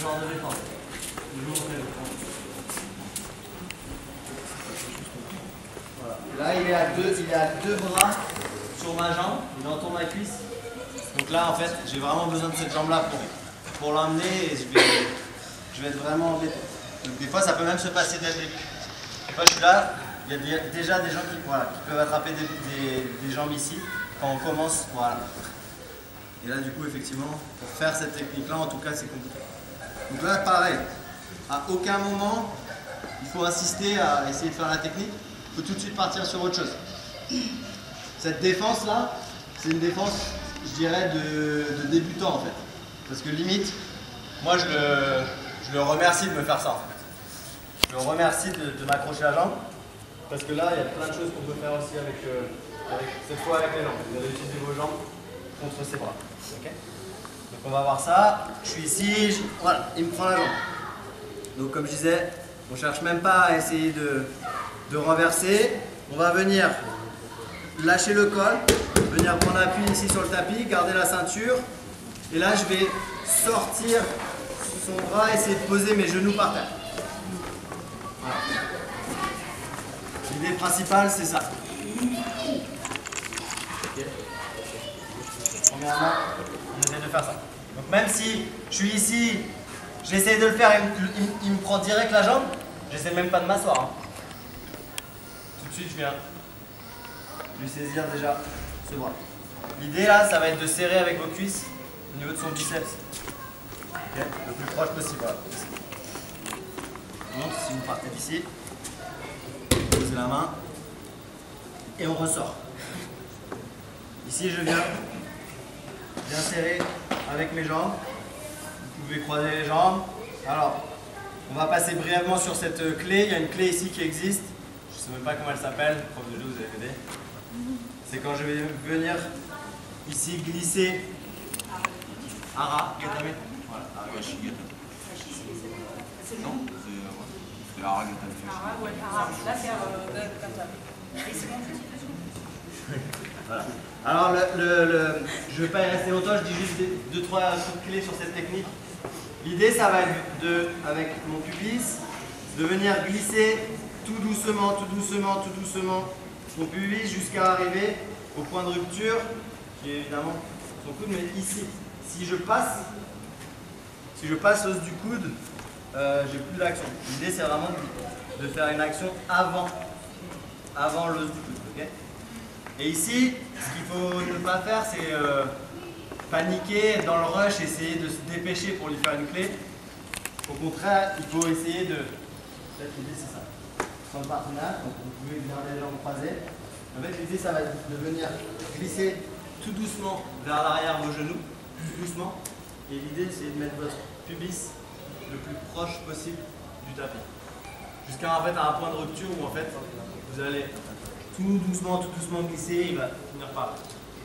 genre de défense. Toujours très défense. Voilà. Là, il est à deux bras sur ma jambe, il entoure ma cuisse. Donc là, en fait, j'ai vraiment besoin de cette jambe-là pour l'emmener et je vais être vraiment embêté. Donc des fois, ça peut même se passer dès le début. Des fois, je suis là, il y a déjà des gens qui peuvent attraper des jambes ici quand on commence. Voilà. Et là, du coup, effectivement, pour faire cette technique-là, en tout cas, c'est compliqué. Donc là, pareil, à aucun moment, il faut insister à essayer de faire la technique. Il faut tout de suite partir sur autre chose. Cette défense-là, c'est une défense, je dirais, de débutant, en fait. Parce que limite, moi, je le remercie de me faire ça, en fait. Je le remercie de m'accrocher la jambe. Parce que là, il y a plein de choses qu'on peut faire aussi cette fois avec les jambes. Vous allez utiliser vos jambes contre ses bras. Okay. Donc on va voir ça. Je suis ici, voilà, il me prend la jambe. Donc comme je disais, on ne cherche même pas à essayer de renverser. On va venir lâcher le col, venir prendre appui ici sur le tapis, garder la ceinture. Et là, je vais sortir son bras, essayer de poser mes genoux par terre. Voilà. L'idée principale, c'est ça. Okay. Premièrement, on essaie de faire ça. Donc même si je suis ici, j'essaie de le faire et il me prend direct la jambe, j'essaie même pas de m'asseoir. Hein. Tout de suite, je viens lui saisir déjà ce bras. L'idée là, ça va être de serrer avec vos cuisses au niveau de son biceps. Okay. Le plus proche possible. Voilà. Donc, si vous partez d'ici, posez la main et on ressort. Ici, je viens bien serrer avec mes jambes. Vous pouvez croiser les jambes. Alors, on va passer brièvement sur cette clé. Il y a une clé ici qui existe. Je ne sais même pas comment elle s'appelle. Prof de jeu, vous allez m'aider. C'est quand je vais venir ici glisser. Ara, gatame. Voilà, Ara, non, c'est Ara, gatame. Ara, ouais, Ara. Là, c'est gatame. Et c'est bon. Voilà. Alors, je ne vais pas y rester longtemps, je dis juste 2-3 trucs clés sur cette technique. L'idée, ça va être avec mon pubis, de venir glisser tout doucement mon pubis jusqu'à arriver au point de rupture, qui est évidemment son coude, mais ici. Si je passe l'os du coude, j'ai plus d'action. L'idée, c'est vraiment de faire une action avant l'os du coude. Okay. Et ici, ce qu'il faut ne pas faire, c'est paniquer, être dans le rush, essayer de se dépêcher pour lui faire une clé. Au contraire, il faut essayer de... Peut-être l'idée, c'est ça. Sans le partenariat, donc vous pouvez garder les jambes croisées. En fait, l'idée, ça va être de venir glisser tout doucement vers l'arrière vos genoux, tout doucement. Et l'idée, c'est de mettre votre pubis le plus proche possible du tapis. Jusqu'à en fait, à un point de rupture où en fait, vous allez tout doucement glisser, il va finir par là.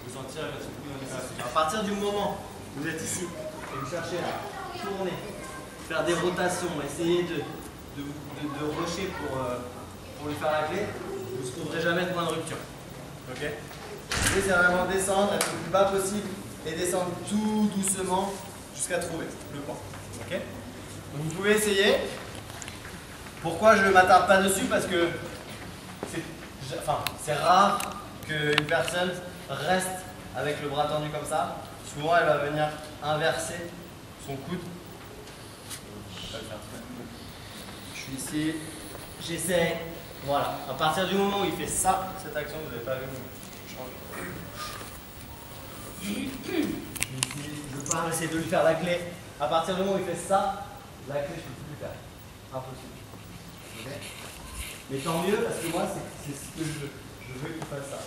Vous sentir avec ce coup dans. À partir du moment où vous êtes ici et vous cherchez à tourner, faire des rotations, essayer de rusher pour lui faire la clé, vous ne trouverez jamais de point de rupture. Ok. L'idée, c'est vraiment descendre, être le plus bas possible et descendre tout doucement jusqu'à trouver le point. Ok. Donc vous pouvez essayer. Pourquoi je ne m'attarde pas dessus? Parce que c'est rare qu'une personne reste avec le bras tendu comme ça. Souvent, elle va venir inverser son coude. Je suis ici, j'essaie. Voilà. À partir du moment où il fait ça, cette action, vous n'avez pas vu. Je parle, j'essaie de lui faire la clé. À partir du moment où il fait ça, la clé, je ne peux plus lui faire. Impossible. Okay. Mais tant mieux, parce que moi, c'est ce que je veux. Je veux qu'il fasse ça.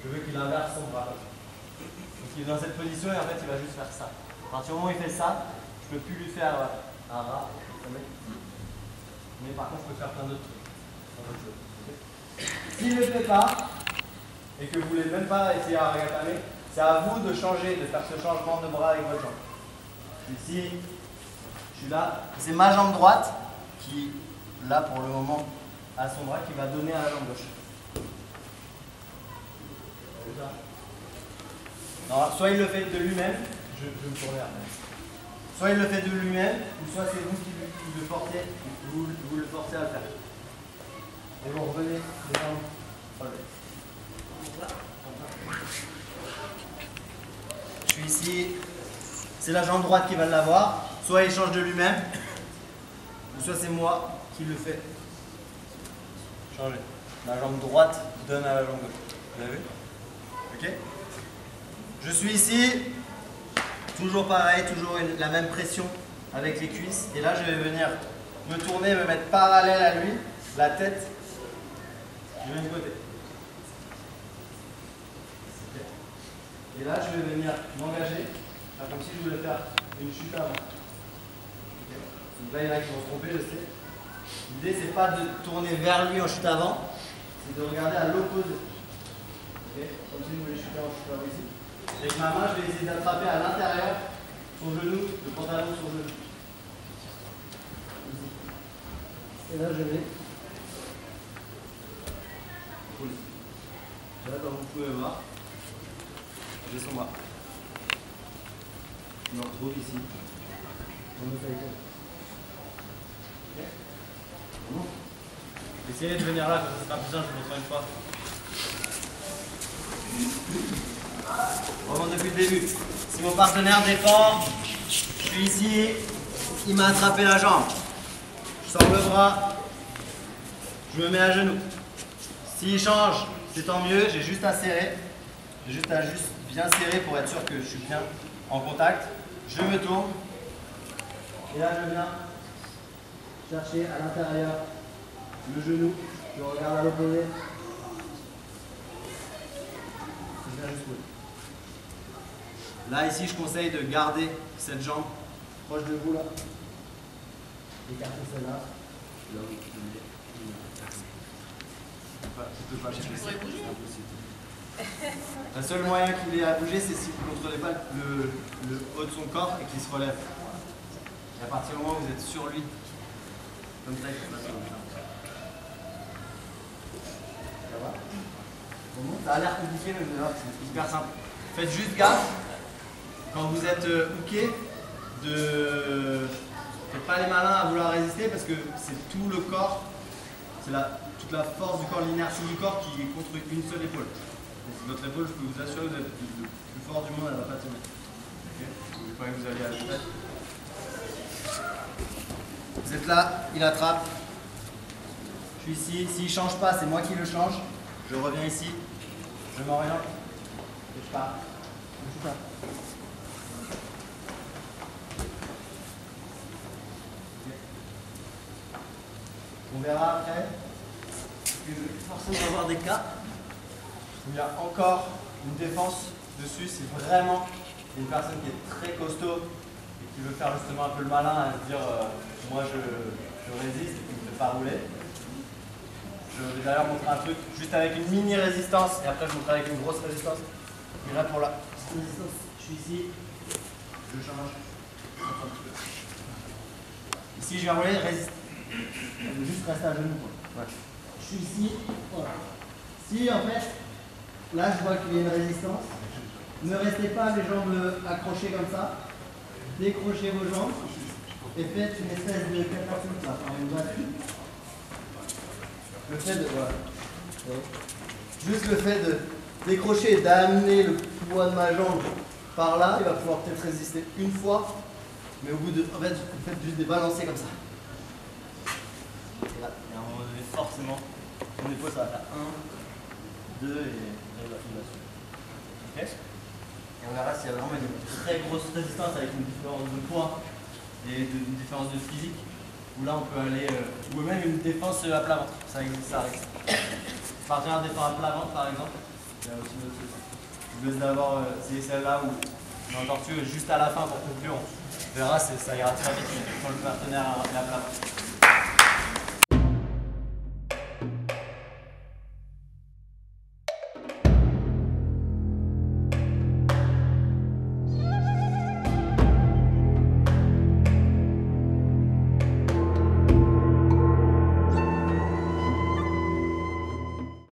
Je veux qu'il inverse son bras. Donc il est dans cette position et en fait, il va juste faire ça. À partir du moment où il fait ça, je ne peux plus lui faire un rat. Mais par contre, je peux faire plein d'autres trucs. Okay. S'il ne le fait pas, et que vous ne voulez même pas essayer à regarder, c'est à vous de changer, de faire ce changement de bras avec votre jambe. Ici, je suis là. C'est ma jambe droite qui, là pour le moment, a son bras qui va donner à la jambe gauche. Alors, soit il le fait de lui-même, je vais me tourner après. Soit il le fait de lui-même, ou soit c'est vous qui le forcez, vous le forcez à le faire. Et vous revenez les jambes relevées. Je suis ici, c'est la jambe droite qui va l'avoir. Soit il change de lui-même, ou soit c'est moi qui le fais changer. La jambe droite donne à la jambe gauche. Vous avez vu? Ok? Je suis ici, toujours pareil, toujours la même pression avec les cuisses. Et là, je vais venir me tourner, me mettre parallèle à lui, la tête du même côté. Et là, je vais venir m'engager, comme si je voulais faire une chute avant. Okay. Donc là, il y en a qui vont se tromper, je sais. L'idée, c'est pas de tourner vers lui en chute avant, c'est de regarder à l'opposé. Okay. Comme si je voulais chuter en chute avant ici. Avec ma main, je vais essayer d'attraper à l'intérieur son genou, le pantalon sur le genou. Ici. Et là, je vais couler. Là, comme vous pouvez voir, j'ai son bras. Je me retrouve ici. On me fait okay. Bon. Essayez de venir là, ce sera plus simple, je vous montre une fois. Vraiment depuis le début. Si mon partenaire défend, je suis ici, il m'a attrapé la jambe. Je sors le bras, je me mets à genoux. S'il change, c'est tant mieux, j'ai juste à serrer. J'ai juste à bien serrer pour être sûr que je suis bien en contact. Je me tourne. Et là, je viens chercher à l'intérieur le genou. Je regarde à l'opposé. Je viens juste couler. Là, ici, je conseille de garder cette jambe proche de vous, là. Écarter celle-là. Là où tu peux pas chercher ça. C'est impossible. Le seul moyen qu'il ait à bouger, c'est si vous ne contrôlez pas le haut de son corps et qu'il se relève. Et à partir du moment où vous êtes sur lui, comme ça, il faut pas se relèver. Ça va? Ça a l'air compliqué, mais c'est hyper simple. Faites juste gaffe, quand vous êtes hooké, faites pas les malins à vouloir résister parce que c'est tout le corps, c'est toute la force du corps, l'inertie du corps qui est contre une seule épaule. Votre épaule, je peux vous assurer, vous êtes le plus fort du monde, elle ne va pas tenir. Okay. Il faut que vous alliez à la tête. Vous êtes là, il attrape. Je suis ici. S'il ne change pas, c'est moi qui le change. Je reviens ici. Je m'oriente. Et je pars. Je pars. Okay. On verra après. Forcément avoir des cas. Il y a encore une défense dessus, c'est vraiment une personne qui est très costaud et qui veut faire justement un peu le malin à se dire moi je résiste et qui ne me fait pas rouler. Je vais d'ailleurs montrer un truc juste avec une mini résistance et après je montrerai avec une grosse résistance. Et là pour la résistance, je suis ici, je change un petit peu. Ici je viens rouler, résiste. Je vais juste rester à genoux. Ouais. Je suis ici, voilà. Si en fait, là, je vois qu'il y a une résistance. Ne restez pas les jambes accrochées comme ça. Décrochez vos jambes et faites une espèce de catapulte là, par une batterie. Le fait de, voilà. Juste le fait de décrocher et d'amener le poids de ma jambe par là, il va pouvoir peut-être résister une fois, mais au bout de, en fait, vous faites juste des balancers comme ça. Et là, et à un moment donné, forcément, mon épaule, ça va faire 1, 2 et il va suivre. Ok? Et on verra s'il y a vraiment une très grosse résistance avec une différence de poids et une différence de physique, où là on peut aller, ou même une défense à plat ventre, ça existe, ça arrive. Partenaire défend à plat ventre par exemple, il y a aussi une autre solution. Je vous laisse d'abord essayer celle-là où on tortue juste à la fin pour conclure. On verra, ça ira très vite quand le partenaire est à plat ventre.